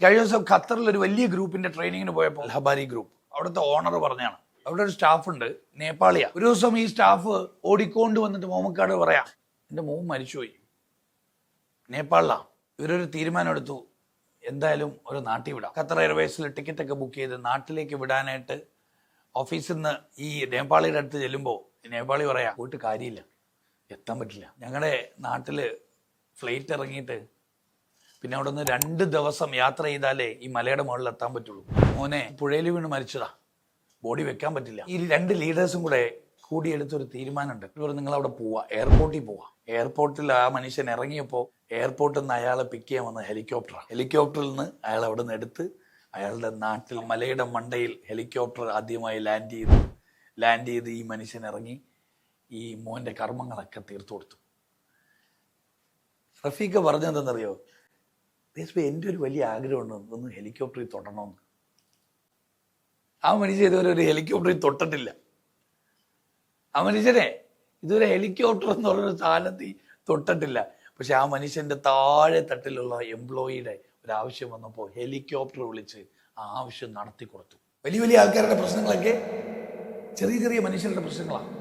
കഴിഞ്ഞ ദിവസം ഖത്തറിൽ ഒരു വലിയ ഗ്രൂപ്പിന്റെ ട്രെയിനിങ്ങിന് പോയപ്പോൾ ഹബാരി ഗ്രൂപ്പ് അവിടുത്തെ ഓണർ പറഞ്ഞാണ്, അവിടെ ഒരു സ്റ്റാഫ് ഉണ്ട്, നേപ്പാളിയാ. ഒരു ദിവസം ഈ സ്റ്റാഫ് ഓടിക്കൊണ്ട് വന്നിട്ട് മോമക്കാട് പറയാം, എൻ്റെ മോൻ മരിച്ചുപോയി, നേപ്പാളിലാണ്. ഇവരൊരു തീരുമാനം എടുത്തു, എന്തായാലും ഒരു നാട്ടിൽ വിടാം. ഖത്തർ എയർവേസിൽ ടിക്കറ്റൊക്കെ ബുക്ക് ചെയ്ത് നാട്ടിലേക്ക് വിടാനായിട്ട് ഓഫീസിൽ നിന്ന് ഈ നേപ്പാളിയുടെ അടുത്ത് ചെല്ലുമ്പോൾ നേപ്പാളി പറയാം, പോയിട്ട് കാര്യമില്ല, എത്താൻ പറ്റില്ല. ഞങ്ങളുടെ നാട്ടിൽ ഫ്ലൈറ്റ് ഇറങ്ങിയിട്ട് പിന്നെ അവിടെ നിന്ന് 2 ദിവസം യാത്ര ചെയ്താലേ ഈ മലയുടെ മുകളിൽ എത്താൻ പറ്റുള്ളൂ. മോനെ പുഴയിൽ വീണ് മരിച്ചതാ, ബോഡി വെക്കാൻ പറ്റില്ല. ഈ 2 ലീഡേഴ്സും കൂടെ കൂടിയെടുത്തൊരു തീരുമാനമുണ്ട്. ഇവർ നിങ്ങൾ അവിടെ പോവാ, എയർപോർട്ടിൽ പോവാ. എയർപോർട്ടിൽ ആ മനുഷ്യൻ ഇറങ്ങിയപ്പോൾ എയർപോർട്ടിൽ നിന്ന് അയാളെ പിക്ക് ചെയ്യാൻ വന്ന ഹെലികോപ്റ്ററിൽ നിന്ന് അയാൾ അവിടെ നിന്ന് എടുത്ത് അയാളുടെ നാട്ടിൽ മലയുടെ മണ്ടയിൽ ഹെലികോപ്റ്റർ ആദ്യമായി ലാൻഡ് ചെയ്ത് ഈ മനുഷ്യൻ ഇറങ്ങി ഈ മോൻ്റെ കർമ്മങ്ങളൊക്കെ തീർത്തു കൊടുത്തു. റഫീഖ പറഞ്ഞതെന്നറിയോ, എൻ്റെ ഒരു വലിയ ആഗ്രഹമുണ്ട് ഒന്ന് ഹെലികോപ്റ്ററിൽ തൊടണമെന്ന്. ആ മനുഷ്യൻ ഇതുവരെ ഒരു ഹെലികോപ്റ്ററിൽ തൊട്ടിട്ടില്ല. ആ മനുഷ്യനെ ഇതുവരെ ഹെലികോപ്റ്റർ എന്ന് പറഞ്ഞൊരു സ്ഥാനത്ത് തൊട്ടിട്ടില്ല. പക്ഷെ ആ മനുഷ്യന്റെ താഴെ തട്ടിലുള്ള എംപ്ലോയിയുടെ ഒരു ആവശ്യം വന്നപ്പോൾ ഹെലികോപ്റ്റർ വിളിച്ച് ആ ആവശ്യം നടത്തി കൊടുത്തു. വലിയ വലിയ ആൾക്കാരുടെ പ്രശ്നങ്ങളൊക്കെ ചെറിയ ചെറിയ മനുഷ്യരുടെ പ്രശ്നങ്ങളാണ്.